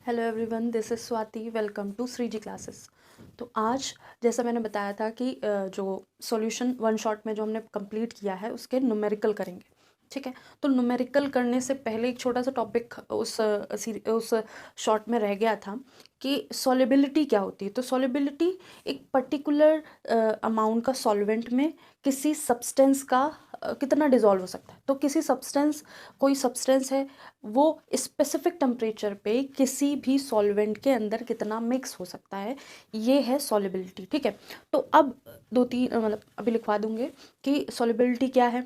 Hello everyone, this is Swati. Welcome to Shri ji classes. तो आज जैसा मैंने बताया था कि जो सॉल्यूशन वन शॉट में जो हमने कंप्लीट किया है उसके न्यूमेरिकल करेंगे। ठीक है, तो न्यूमेरिकल करने से पहले एक छोटा सा टॉपिक उस शॉट में रह गया था कि सॉल्युबिलिटी क्या होती है। तो सॉल्युबिलिटी एक पर्टिकुलर अमाउंट का सॉल्वेंट में किसी सब्सटेंस का कितना डिज़ोल्व हो सकता है। तो किसी सब्सटेंस कोई सब्सटेंस है, वो स्पेसिफिक टेम्परेचर पे किसी भी सॉल्वेंट के अंदर कितना मिक्स हो सकता है, ये है सॉल्युबिलिटी। ठीक है, तो अब दो तीन मतलब अभी लिखवा दूंगे कि सॉल्युबिलिटी क्या है,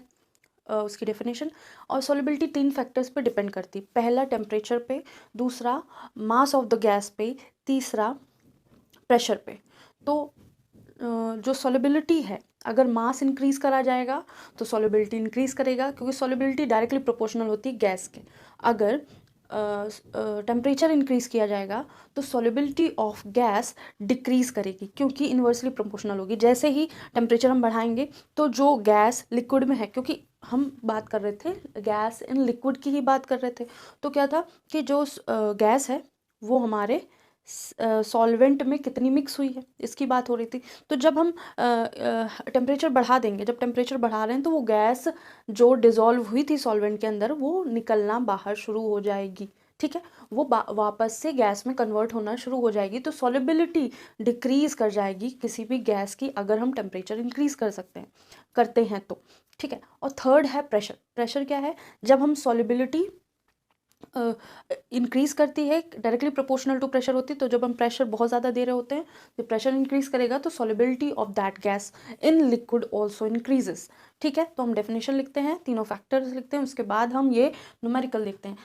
उसकी डेफिनेशन। और सॉल्युबिलिटी तीन फैक्टर्स पे डिपेंड करती है। पहला टेम्परेचर पे, दूसरा मास ऑफ द गैस पे, तीसरा प्रेशर पे। तो जो सॉल्युबिलिटी है, अगर मास इंक्रीज करा जाएगा तो सॉल्युबिलिटी इंक्रीज करेगा, क्योंकि सॉल्युबिलिटी डायरेक्टली प्रोपोर्शनल होती है गैस के। अगर टेम्परेचर इंक्रीज किया जाएगा तो सॉल्युबिलिटी ऑफ गैस डिक्रीज करेगी, क्योंकि इन्वर्सली प्रोपोर्शनल होगी। जैसे ही टेम्परेचर हम बढ़ाएंगे तो जो गैस लिक्विड में है, क्योंकि हम बात कर रहे थे गैस इन लिक्विड की ही बात कर रहे थे, तो क्या था कि जो गैस है वो हमारे सॉल्वेंट में कितनी मिक्स हुई है, इसकी बात हो रही थी। तो जब हम टेम्परेचर बढ़ा देंगे, जब टेम्परेचर बढ़ा रहे हैं, तो वो गैस जो डिज़ोल्व हुई थी सॉल्वेंट के अंदर वो निकलना बाहर शुरू हो जाएगी। ठीक है, वो वापस से गैस में कन्वर्ट होना शुरू हो जाएगी। तो सॉल्युबिलिटी डिक्रीज कर जाएगी किसी भी गैस की, अगर हम टेम्परेचर इंक्रीज करते हैं तो। ठीक है, और थर्ड है प्रेशर। प्रेशर क्या है, जब हम सॉल्युबिलिटी इंक्रीज करती है, डायरेक्टली प्रोपोर्शनल टू प्रेशर होती है। तो जब हम प्रेशर बहुत ज़्यादा दे रहे होते हैं, जब प्रेशर इंक्रीज करेगा तो solubility of that gas in liquid also increases. ठीक है, तो हम डेफिनेशन लिखते हैं, तीनों फैक्टर्स लिखते हैं, उसके बाद हम ये न्यूमेरिकल देखते हैं।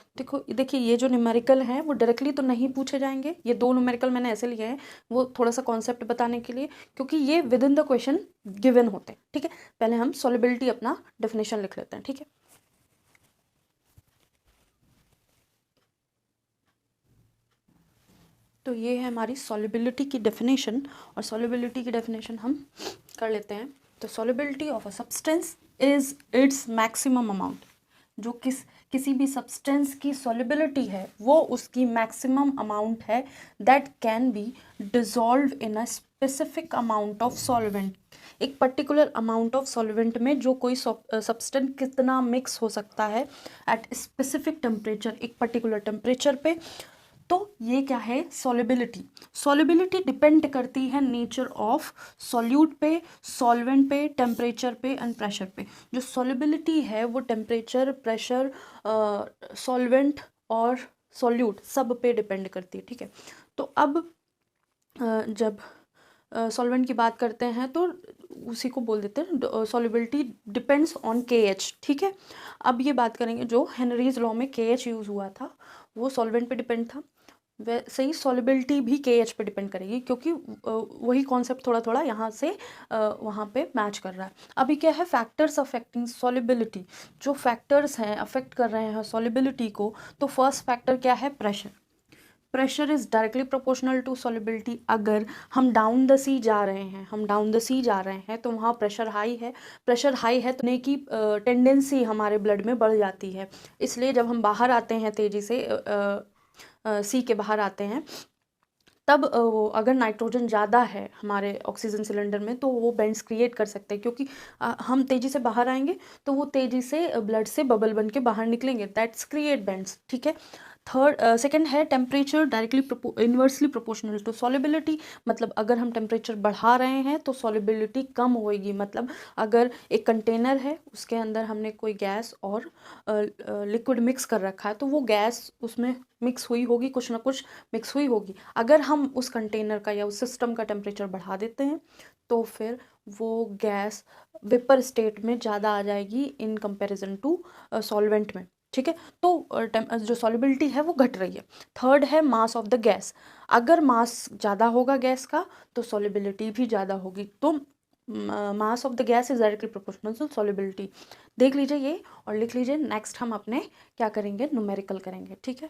देखिए ये जो न्यूमेरिकल हैं वो डायरेक्टली तो नहीं पूछे जाएंगे। ये दो न्यूमेरिकल मैंने ऐसे लिए हैं, वो थोड़ा सा कॉन्सेप्ट बताने के लिए, क्योंकि ये with in the question given होते हैं। ठीक है, पहले हम सॉल्युबिलिटी अपना डेफिनेशन लिख लेते हैं। ठीक है, तो ये है हमारी सॉल्युबिलिटी की डेफिनेशन, और सॉल्युबिलिटी की डेफिनेशन हम कर लेते हैं। तो solubility of a substance is its maximum amount. जो किसी भी सब्सटेंस की सॉल्युबिलिटी है वो उसकी मैक्सिमम अमाउंट है, that can be dissolve in a specific amount of solvent. एक पर्टिकुलर अमाउंट ऑफ सॉल्वेंट में जो कोई सब्सटेंस कितना मिक्स हो सकता है एट स्पेसिफिक टेम्परेचर, एक पर्टिकुलर टेम्परेचर पे। तो ये क्या है, सॉल्युबिलिटी। सॉल्युबिलिटी डिपेंड करती है नेचर ऑफ सॉल्यूट पे, सॉल्वेंट पे, टेम्परेचर पे एंड प्रेशर पे। जो सॉल्युबिलिटी है वो टेम्परेचर, प्रेशर, सॉल्वेंट और सॉल्यूट सब पे डिपेंड करती है। ठीक है, तो अब जब सॉल्वेंट की बात करते हैं तो उसी को बोल देते हैं सॉल्युबिलिटी डिपेंड्स ऑन KH। ठीक है, अब ये बात करेंगे जो हेनरीज लॉ में KH यूज़ हुआ था वो सॉल्वेंट पे डिपेंड था। वैसे ही सॉल्युबिलिटी भी KH पे डिपेंड करेगी, क्योंकि वही कॉन्सेप्ट थोड़ा थोड़ा यहाँ से वहाँ पे मैच कर रहा है। अभी क्या है, फैक्टर्स अफेक्टिंग सॉल्युबिलिटी। जो फैक्टर्स हैं अफेक्ट कर रहे हैं सॉल्युबिलिटी को, तो फर्स्ट फैक्टर क्या है, pressure. Pressure is directly proportional to solubility. अगर हम डाउन द सी जा रहे हैं, तो वहाँ प्रेशर हाई है। प्रेशर हाई है तो की टेंडेंसी हमारे ब्लड में बढ़ जाती है। इसलिए जब हम बाहर आते हैं तेज़ी से सी के बाहर आते हैं, तब वो अगर नाइट्रोजन ज़्यादा है हमारे ऑक्सीजन सिलेंडर में तो वो बेंड्स क्रिएट कर सकते हैं, क्योंकि हम तेज़ी से बाहर आएंगे तो वो तेज़ी से ब्लड से बबल बन के बाहर निकलेंगे, दैट्स क्रिएट बेंड्स। ठीक है, सेकंड है temperature directly inversely proportional to solubility. मतलब अगर हम टेम्परेचर बढ़ा रहे हैं तो सॉल्युबिलिटी कम होएगी। मतलब अगर एक कंटेनर है उसके अंदर हमने कोई गैस और लिक्विड मिक्स कर रखा है, तो वो गैस उसमें मिक्स हुई होगी, कुछ ना कुछ मिक्स हुई होगी। अगर हम उस कंटेनर का या उस सिस्टम का टेम्परेचर बढ़ा देते हैं तो फिर वो गैस वेपर स्टेट में ज़्यादा आ जाएगी इन कंपैरिजन टू सॉल्वेंट में। ठीक है, तो जो सॉल्युबिलिटी है वो घट रही है। थर्ड है मास ऑफ द गैस। अगर मास ज़्यादा होगा गैस का तो सॉल्युबिलिटी भी ज़्यादा होगी। तो mass of the gas is directly proportional to solubility. देख लीजिए ये और लिख लीजिए। नेक्स्ट हम अपने क्या करेंगे, न्यूमेरिकल करेंगे। ठीक है,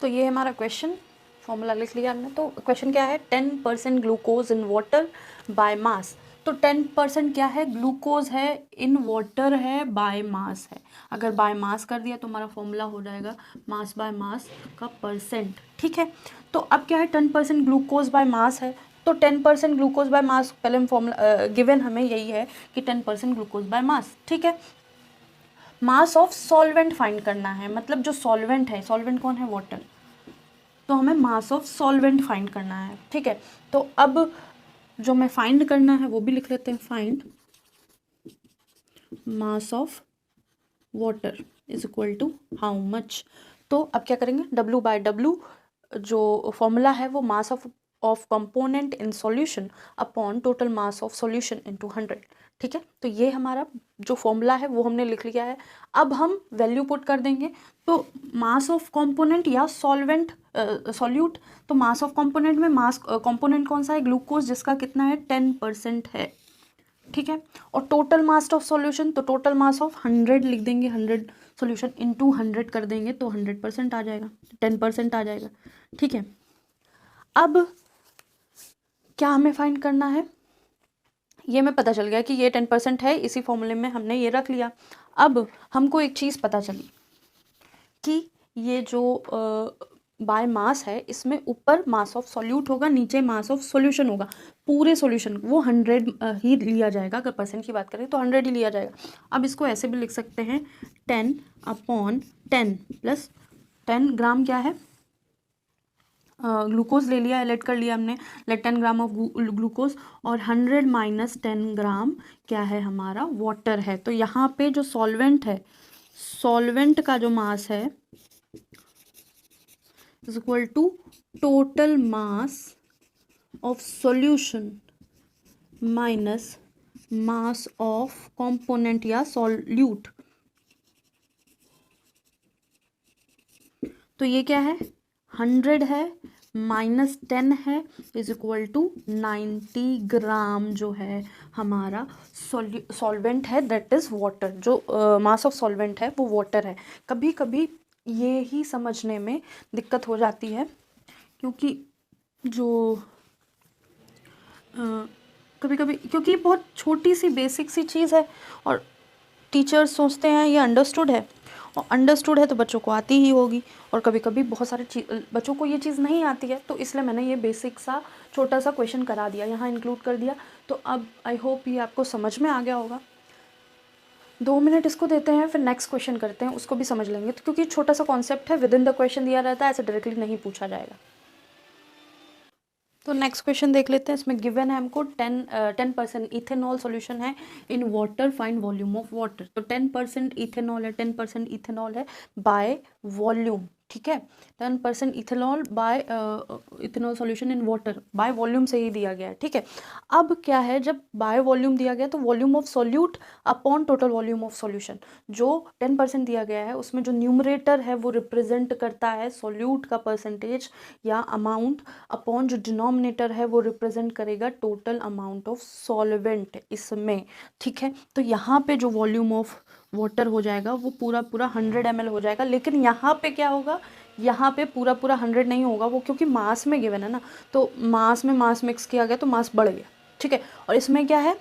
तो ये हमारा क्वेश्चन, फॉर्मूला लिख लिया हमने। तो क्वेश्चन क्या है, 10% glucose in water by mass. तो 10% क्या है, ग्लूकोज है, इन वाटर है, बाय मास है। अगर बाय मास कर दिया तो हमारा फॉर्मूला हो जाएगा मास बाय मास का परसेंट, ठीक है। तो अब क्या है, 10% ग्लूकोज बाय मास है, तो 10% ग्लूकोज बाय मास, पहले हम फॉर्मूला गिवन हमें यही है कि 10% ग्लूकोज बाय मास, ठीक है। मास ऑफ सॉल्वेंट फाइंड करना है, मतलब जो सॉल्वेंट है, सॉल्वेंट कौन है, वाटर, तो हमें मास ऑफ सॉल्वेंट फाइंड करना है, ठीक है। तो अब जो मैं फाइंड करना है वो भी लिख लेते हैं, find mass of water is equal to how much. तो अब क्या करेंगे, W बाय W, जो फॉर्मूला है वो mass of component in solution upon total mass of solution into 100, ठीक है। तो ये हमारा जो फॉर्मूला है वो हमने लिख लिया है। अब हम वैल्यू पुट कर देंगे, तो मास ऑफ कंपोनेंट या सॉल्वेंट सॉल्यूट, तो मास ऑफ कंपोनेंट में मास कंपोनेंट कौन सा है, ग्लूकोज, जिसका कितना है 10% है, ठीक है। और टोटल मास ऑफ सॉल्यूशन, तो टोटल मास ऑफ 100 लिख देंगे, 100 सॉल्यूशन इनटू 100 कर देंगे तो 100% आ जाएगा, 10% आ जाएगा, ठीक है। अब क्या हमें फाइंड करना है, ये हमें पता चल गया कि ये 10% है, इसी फॉर्मूले में हमने ये रख लिया। अब हमको एक चीज़ पता चली कि ये जो बाय मास है, इसमें ऊपर मास ऑफ सॉल्यूट होगा, नीचे मास ऑफ सॉल्यूशन होगा। पूरे सॉल्यूशन वो 100 ही लिया जाएगा, अगर परसेंट की बात करें तो 100 ही लिया जाएगा। अब इसको ऐसे भी लिख सकते हैं, 10/10 प्लस 10 ग्राम क्या है, ग्लूकोज ले लिया, ऐड कर लिया हमने, लेट 10 ग्राम ऑफ ग्लूकोज, और 100 माइनस 10 ग्राम क्या है, हमारा वाटर है। तो यहाँ पे जो सॉल्वेंट है, सॉल्वेंट का जो मास है is equal to total mass of solution minus mass of component या सॉल्यूट। तो ये क्या है, 100 है माइनस 10 है इज इक्वल टू 90 ग्राम जो है हमारा सॉल्वेंट है, दैट इज़ वाटर। जो मास ऑफ सॉल्वेंट है वो वाटर है। कभी कभी ये ही समझने में दिक्कत हो जाती है, क्योंकि जो कभी कभी, क्योंकि बहुत छोटी सी बेसिक सी चीज़ है और टीचर्स सोचते हैं ये अंडरस्टूड है, और अंडरस्टूड है तो बच्चों को आती ही होगी, और कभी कभी बहुत सारे बच्चों को ये चीज़ नहीं आती है, तो इसलिए मैंने ये बेसिक सा छोटा सा क्वेश्चन करा दिया, यहाँ इंक्लूड कर दिया। तो अब आई होप ये आपको समझ में आ गया होगा। 2 मिनट इसको देते हैं, फिर नेक्स्ट क्वेश्चन करते हैं, उसको भी समझ लेंगे, तो क्योंकि छोटा सा कॉन्सेप्ट है, विद इन द क्वेश्चन दिया रहता है, ऐसे डायरेक्टली नहीं पूछा जाएगा। तो नेक्स्ट क्वेश्चन देख लेते हैं। इसमें गिवन है हमको 10% इथेनॉल सॉल्यूशन है in water, find volume of water. तो 10% इथेनॉल है, 10% इथेनॉल है बाय वॉल्यूम, ठीक है। 10% ethanol by ethanol solution in water, by volume से ही दिया गया है, ठीक है। अब क्या है, जब बाय वॉल्यूम दिया गया तो volume of solute upon total volume of solution, जो 10% दिया गया है उसमें जो न्यूमरेटर है वो रिप्रेजेंट करता है सॉल्यूट का परसेंटेज या अमाउंट, अपॉन जो डिनोमिनेटर है वो रिप्रेजेंट करेगा टोटल अमाउंट ऑफ सॉल्वेंट इसमें, ठीक है। तो यहाँ पे जो वॉल्यूम ऑफ वाटर हो जाएगा वो पूरा 100 ml हो जाएगा, लेकिन यहाँ पे क्या होगा, यहाँ पे पूरा 100 नहीं होगा वो, क्योंकि मास में गिवन है ना, तो मास में मास मिक्स किया गया तो मास बढ़ गया, ठीक है। और इसमें क्या है,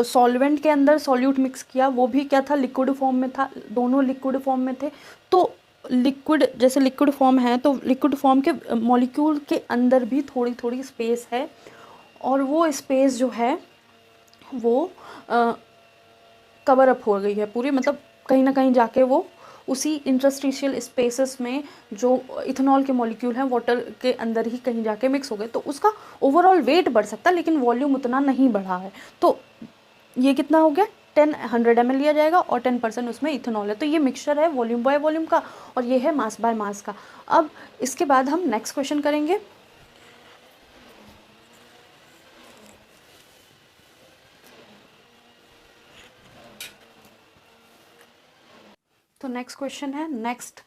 सॉल्वेंट के अंदर सॉल्यूट मिक्स किया, वो भी क्या था, लिक्विड फॉर्म में था, दोनों लिक्विड फॉर्म में थे। तो लिक्विड, जैसे लिक्विड फॉर्म है तो लिक्विड फॉर्म के मॉलिक्यूल के अंदर भी थोड़ी थोड़ी स्पेस है, और वो स्पेस जो है वो कवर अप हो गई है पूरी, मतलब कहीं ना कहीं जाके वो उसी इंटरस्टिशियल स्पेसेस में जो इथेनॉल के मॉलिक्यूल हैं वाटर के अंदर ही कहीं जाके मिक्स हो गए, तो उसका ओवरऑल वेट बढ़ सकता है, लेकिन वॉल्यूम उतना नहीं बढ़ा है। तो ये कितना हो गया, 100 ml लिया जाएगा और 10% उसमें इथेनॉल है, तो ये मिक्सचर है वॉल्यूम बाय वॉल्यूम का, और ये है मास बाय मास का। अब इसके बाद हम नेक्स्ट क्वेश्चन करेंगे। तो नेक्स्ट क्वेश्चन है नेक्स्ट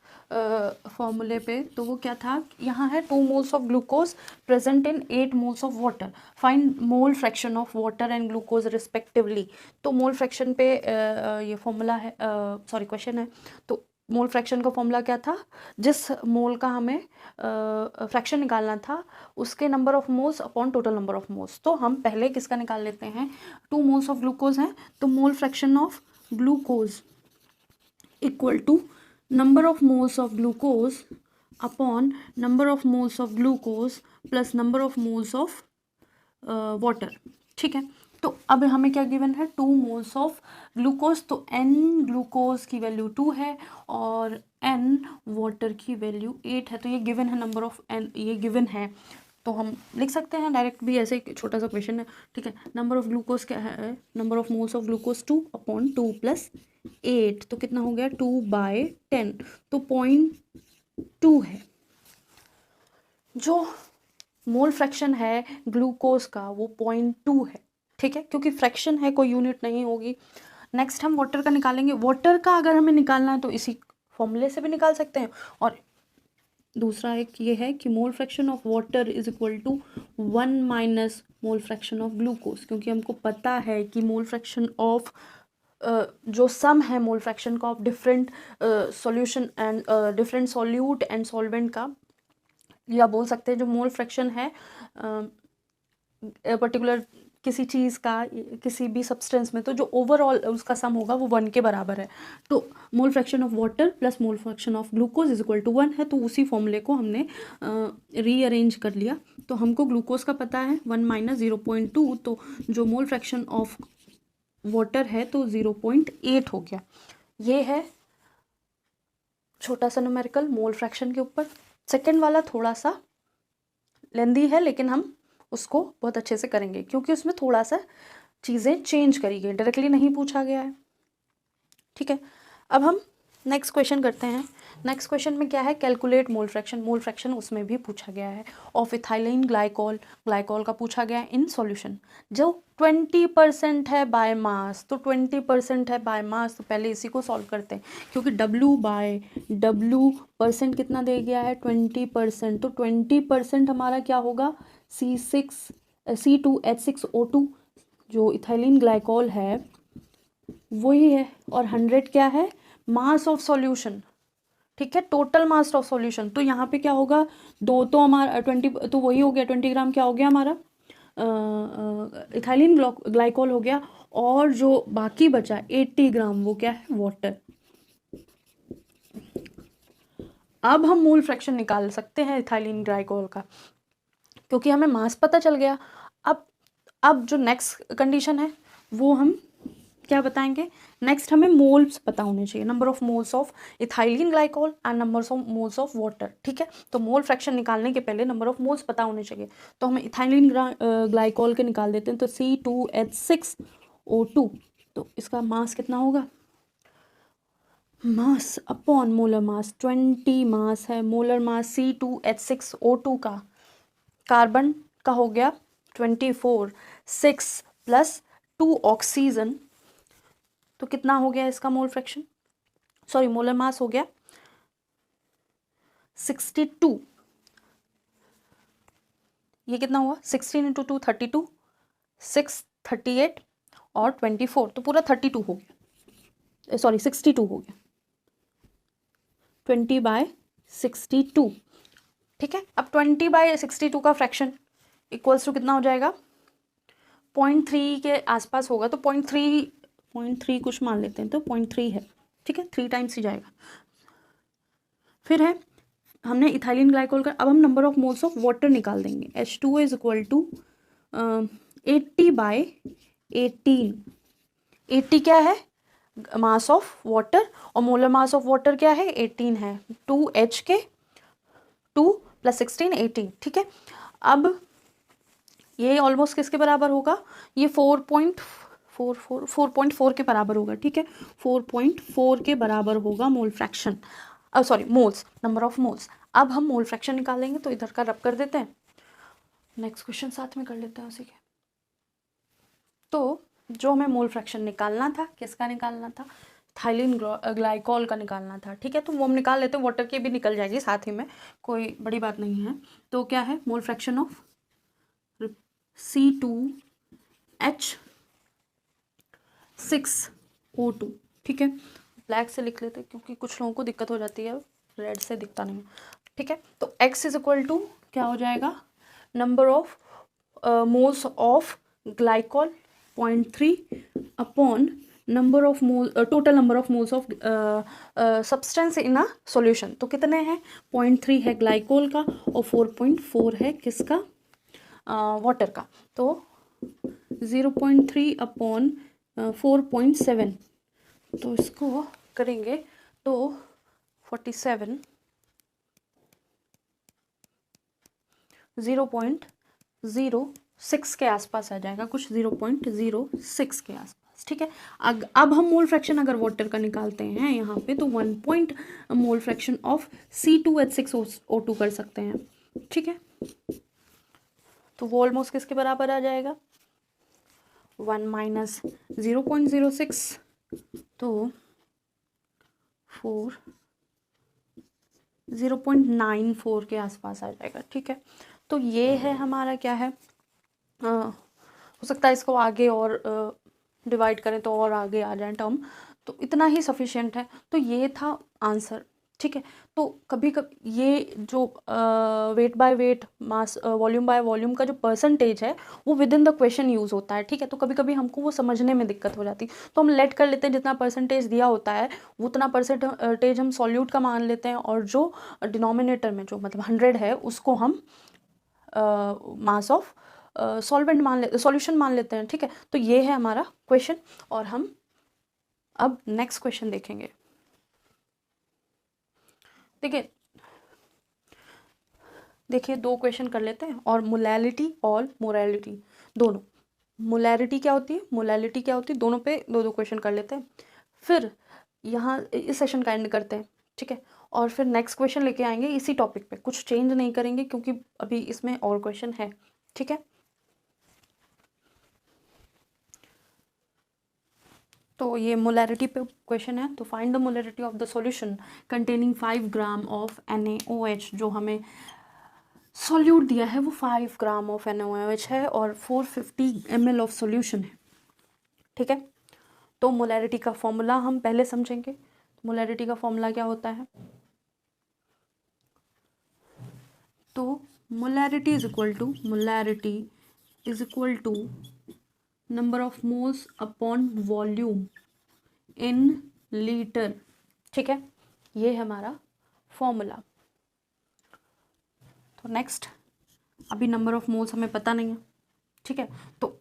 फॉर्मूले पे, तो वो क्या था, यहाँ है 2 moles of glucose present in 8 moles of water, find mole fraction of water and glucose respectively. तो मोल फ्रैक्शन पे ये फॉर्मूला है, सॉरी क्वेश्चन है। तो मोल फ्रैक्शन का फॉर्मूला क्या था, जिस मोल का हमें फ्रैक्शन निकालना था उसके number of moles upon total number of moles. तो हम पहले किसका निकाल लेते हैं, 2 मोल्स ऑफ ग्लूकोज हैं तो mole fraction of glucose equal to number of moles of glucose upon number of moles of glucose plus number of moles of water. ठीक है, तो अब हमें क्या गिवन है, 2 मोल्स ऑफ ग्लूकोज, तो n ग्लूकोज की वैल्यू 2 है और n वाटर की वैल्यू 8 है। तो ये गिवन है नंबर ऑफ n, ये गिवन है तो हम लिख सकते हैं डायरेक्ट भी, ऐसे छोटा सा क्वेश्चन है। ठीक है, नंबर ऑफ ग्लूकोज क्या है, number of moles of glucose 2 upon 2 plus 8, तो कितना हो गया 2/10, तो 0.2 है। जो मोल फ्रैक्शन है ग्लूकोज का वो 0.2 है। ठीक है, क्योंकि फ्रैक्शन है कोई यूनिट नहीं होगी। नेक्स्ट हम वाटर का निकालेंगे। वाटर का अगर हमें निकालना है तो इसी फॉर्मूले से भी निकाल सकते हैं, और दूसरा एक ये है कि mole fraction of water is equal to 1 minus mole fraction of glucose, क्योंकि हमको पता है कि मोल फ्रैक्शन ऑफ जो सम है मोल फ्रैक्शन का of different solution and different solute and solvent का, या बोल सकते हैं जो मोल फ्रैक्शन है पर्टिकुलर किसी चीज़ का किसी भी सब्सटेंस में, तो जो ओवरऑल उसका सम होगा वो 1 के बराबर है। तो mole fraction of water plus mole fraction of glucose is equal to 1 है, तो उसी फॉर्मूले को हमने रीअरेंज कर लिया। तो हमको ग्लूकोज का पता है 1 माइनस 0.2, तो जो मोल फ्रैक्शन ऑफ वाटर है तो 0.8 हो गया। ये है छोटा सा न्यूमेरिकल मोल फ्रैक्शन के ऊपर। सेकेंड वाला थोड़ा सा लेंदी है लेकिन हम उसको बहुत अच्छे से करेंगे क्योंकि उसमें थोड़ा सा चीज़ें चेंज करी गई, डायरेक्टली नहीं पूछा गया है। ठीक है, अब हम नेक्स्ट क्वेश्चन करते हैं। नेक्स्ट क्वेश्चन में क्या है, calculate mole fraction. Mole fraction उसमें भी पूछा गया है ऑफ इथाइलिन ग्लाइकोल, ग्लाइकोल का पूछा गया है इन सॉल्यूशन। जो 20% है बाय मास, तो 20% है बाय मास, तो पहले इसी को सॉल्व करते हैं क्योंकि W/W परसेंट कितना दे गया है 20%, तो 20% हमारा क्या होगा C2H6O2, जो इथाइलिन ग्लाइकोल है वही है, और 100 क्या है मास ऑफ सॉल्यूशन। ठीक है, टोटल मास ऑफ सॉल्यूशन, तो यहाँ पे क्या होगा 2 तो हमारा 20, तो वही हो गया 20 ग्राम क्या हो गया हमारा इथाइलिन ग्लाइकोल हो गया, और जो बाकी बचा 80 ग्राम वो क्या है वाटर। अब हम मोल फ्रैक्शन निकाल सकते हैं इथाइलिन ग्लाइकोल का क्योंकि हमें मास पता चल गया। अब जो नेक्स्ट कंडीशन है वो हम क्या बताएंगे, नेक्स्ट हमें मोल्स पता होने चाहिए, number of moles of ethylene glycol and number of moles of water. ठीक है, तो मोल फ्रैक्शन निकालने के पहले नंबर ऑफ मोल्स पता होने चाहिए, तो हमें इथाइलिन ग्लाइकोल के निकाल देते हैं। तो C2H6O2, तो इसका मास कितना होगा, मास अपॉन मोलर मास 20 मास है, मोलर मास C2H6O2 का, कार्बन का हो गया 24, 6 प्लस 2 ऑक्सीजन, तो कितना हो गया इसका mole fraction, sorry molar mass हो गया 62। ये कितना हुआ 16 × 2 32, 6 38 और 24, तो पूरा 32 हो गया, सॉरी 62 हो गया, 20/62। ठीक है, अब 20/62 का फ्रैक्शन इक्वल्स टू कितना हो जाएगा 0.3 के आसपास होगा, तो 0.3 कुछ मान लेते हैं, तो 0.3 है। ठीक है, 3 टाइम्स ही जाएगा। फिर है हमने इथाइलिन ग्लाइकोल का, अब हम number of moles of water निकाल देंगे। H2O is equal to 80/18। 80 क्या है मास ऑफ वाटर, और मोलर मास ऑफ वाटर क्या है 18 है, 2H के 2 + 16 18। ठीक है, अब ये ऑलमोस्ट किसके बराबर होगा, ये 4.4 के बराबर होगा। ठीक है, 4.4 के बराबर होगा mole fraction, sorry moles, number of moles. अब हम मोल फ्रैक्शन निकालेंगे, तो इधर का रब कर देते हैं, नेक्स्ट क्वेश्चन साथ में कर लेते हैं उसी के। तो जो हमें मोल फ्रैक्शन निकालना था, किसका निकालना था, इथाइलिन ग्लाइकोल का निकालना था। ठीक है, तो वो हम निकाल लेते हैं, वाटर की भी निकल जाएगी साथ ही में, कोई बड़ी बात नहीं है। तो क्या है मोल फ्रैक्शन ऑफ C2H6O2। ठीक है, ब्लैक से लिख लेते क्योंकि कुछ लोगों को दिक्कत हो जाती है, रेड से दिखता नहीं। ठीक है, तो x इज इक्वल टू क्या हो जाएगा, number of moles of glycol 0.3 upon number of mole, total number of moles of substance in a solution. तो कितने हैं, 0.3 है ग्लाइकोल का और 4.4 है किसका, वाटर का। तो 0.3 अपॉन 4.7, तो इसको करेंगे तो 47 0.06 के आसपास आ जाएगा, कुछ 0.06 के आसपास। ठीक है, अब हम मोल फ्रैक्शन अगर वाटर का निकालते हैं यहाँ पे, तो 1 मोल फ्रैक्शन ऑफ C2H6O2 कर सकते हैं। ठीक है, तो वो ऑलमोस्ट किसके बराबर आ जाएगा, 1 माइनस 0.06, तो 0.94 के आसपास आ जाएगा। ठीक है, तो ये है हमारा क्या है, हो सकता है इसको आगे और डिवाइड करें तो और आगे आ जाए टर्म, तो इतना ही सफिशिएंट है। तो ये था आंसर। ठीक है, तो कभी कभी ये जो weight by weight, mass volume by volume का जो परसेंटेज है वो with in the question use होता है। ठीक है, तो कभी कभी हमको वो समझने में दिक्कत हो जाती है, तो हम लेट कर लेते हैं, जितना परसेंटेज दिया होता है उतना परसेंटेज हम सॉल्यूट का मान लेते हैं, और जो डिनोमिनेटर में जो मतलब 100 है उसको हम मास ऑफ सॉल्वेंट सॉल्यूशन मान लेते हैं। ठीक है, तो ये है हमारा क्वेश्चन, और हम अब नेक्स्ट क्वेश्चन देखेंगे। देखिए 2 क्वेश्चन कर लेते हैं, और मोलैलिटी और मोरैलिटी दोनों। मोलैरिटी क्या होती है, मोलैलिटी क्या होती है, दोनों पे 2 क्वेश्चन कर लेते हैं, फिर यहाँ इस सेशन का एंड करते हैं। ठीक है, और फिर नेक्स्ट क्वेश्चन लेके आएंगे इसी टॉपिक पे, कुछ चेंज नहीं करेंगे क्योंकि अभी इसमें और क्वेश्चन है। ठीक है, तो ये मोलैरिटी पे क्वेश्चन है। तो find the molarity of the solution containing 5 gram of NaOH। जो हमें सॉल्यूट दिया है वो 5 ग्राम ऑफ NaOH है और 450 ml ऑफ सॉल्यूशन है। ठीक है, तो मोलैरिटी का फॉर्मूला हम पहले समझेंगे। मोलैरिटी का फॉर्मूला क्या होता है, तो molarity is equal to number of moles upon volume in litre. ठीक है, ये है हमारा फॉर्मूला। तो नेक्स्ट, अभी नंबर ऑफ मोल्स हमें पता नहीं है। ठीक है, तो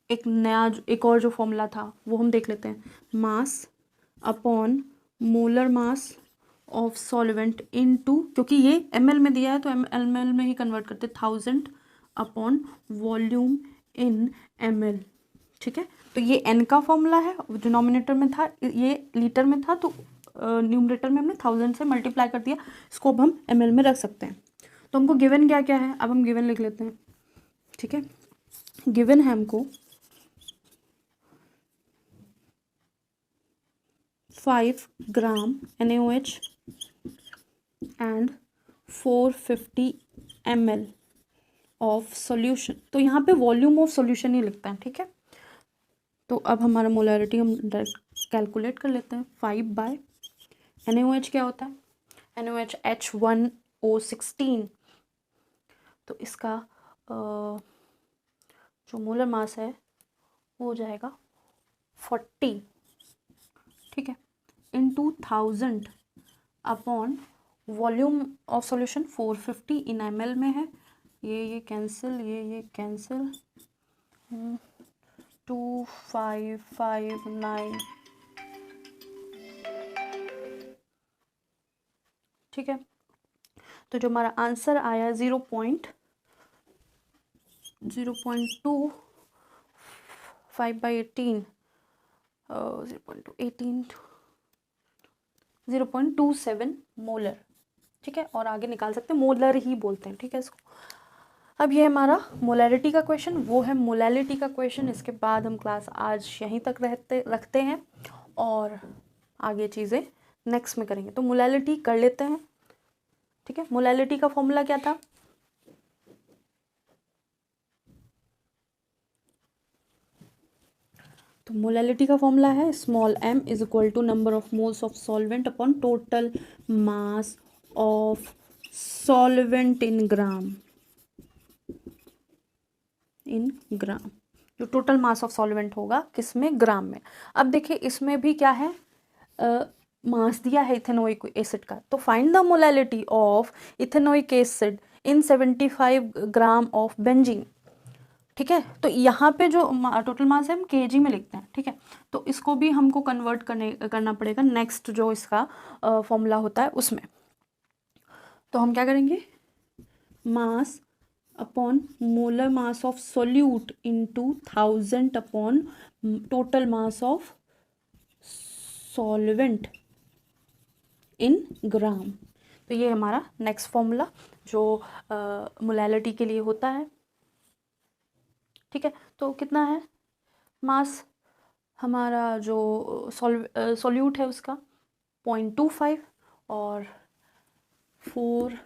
एक और जो फॉर्मूला था वो हम देख लेते हैं, मास upon molar mass of solvent into, क्योंकि ये ml में दिया है तो ml में ही कन्वर्ट करते, 1000 अपॉन वॉल्यूम इन ml। ठीक है, तो ये n का फॉर्मूला है, डिनोमिनेटर में था, ये लीटर में था, तो न्यूमरेटर में हमने 1000 से मल्टीप्लाई कर दिया, इसको अब हम ml में रख सकते हैं। तो हमको गिवन क्या क्या है, अब हम गिवन लिख लेते हैं। ठीक है, गिवन है हमको 5 ग्राम NaOH and 450 ml of solution. तो यहाँ पे वॉल्यूम ऑफ सॉल्यूशन ही लिखता है। ठीक है, तो अब हमारा मोलैरिटी हम डायरेक्ट कैलकुलेट कर लेते हैं। 5 बाय NaOH क्या होता है, NaOH H1O16, तो इसका जो मोलर मास है वो हो जाएगा 40। ठीक है, into 1000 upon volume of solution 450 in ml में है, ये कैंसिल, ये कैंसिल, 2559। ठीक है, तो जो हमारा आंसर आया 0.2 5 बाई 18 0.27 मोलर। ठीक है, और आगे निकाल सकते हैं, मोलर ही बोलते हैं। ठीक है इसको। अब ये हमारा मोलैरिटी का क्वेश्चन, वो है मोलैलिटी का क्वेश्चन। इसके बाद हम क्लास आज यहीं तक रखते हैं और आगे चीज़ें नेक्स्ट में करेंगे। तो मोलैलिटी कर लेते हैं। ठीक है, मोलैलिटी का फॉर्मूला क्या था, तो मोलैलिटी का फॉर्मूला है small m is equal to number of moles of solvent upon total mass of solvent in gram, in gram, जो टोटल मास ऑफ सॉल्वेंट होगा किसमें, ग्राम में। अब देखिए इसमें भी क्या है, मास दिया है इथेनोइक एसिड का, तो find the molality of ethanoic acid in 75 gram of benzene. ठीक है, तो यहाँ पे जो टोटल मास है हम केजी में लिखते हैं। ठीक है, तो इसको भी हमको कन्वर्ट करना पड़ेगा नेक्स्ट जो इसका फॉर्मूला होता है उसमें। तो हम क्या करेंगे, mass upon molar mass of solute into 1000 upon total mass of solvent in gram. तो ये हमारा नेक्स्ट फॉर्मूला जो मोलैलिटी के लिए होता है। ठीक है, तो कितना है मास हमारा जो सॉल्यूट है उसका 0.25 और 4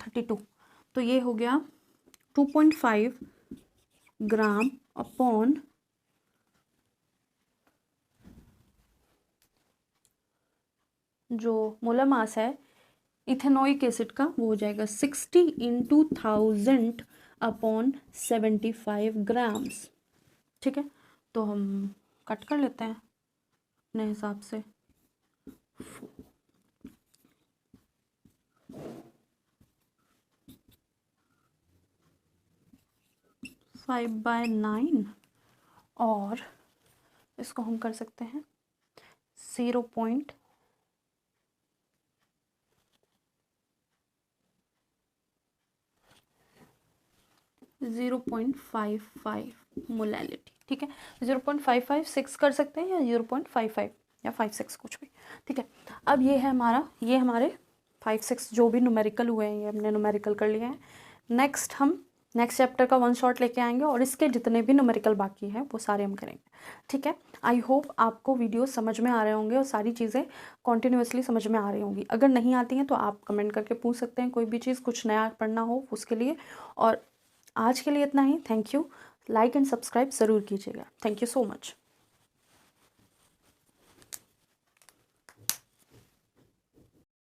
32, तो ये हो गया 2.5 ग्राम अपॉन जो मोलर मास है इथेनोइक एसिड का, वो हो जाएगा 60 इंटू 1000 अपॉन 75 ग्राम्स। ठीक है, तो हम कट कर लेते हैं अपने हिसाब से। 5/9 और इसको हम कर सकते हैं 0.55 मोलैलिटी। ठीक है, 0.556 कर सकते हैं या 0.55 या 56 कुछ भी। ठीक है, अब ये है हमारे 5-6 जो भी न्यूमेरिकल हुए हैं ये हमने न्यूमेरिकल कर लिए हैं। नेक्स्ट हम नेक्स्ट चैप्टर का 1 शॉट लेके आएंगे और इसके जितने भी न्यूमेरिकल बाकी हैं वो सारे हम करेंगे। ठीक है, आई होप आपको वीडियो समझ में आ रहे होंगे और सारी चीज़ें कॉन्टिन्यूसली समझ में आ रही होंगी। अगर नहीं आती हैं तो आप कमेंट करके पूछ सकते हैं, कोई भी चीज़ कुछ नया पढ़ना हो उसके लिए। और आज के लिए इतना ही। Thank you. Like and subscribe ज़रूर कीजिएगा। Thank you so much.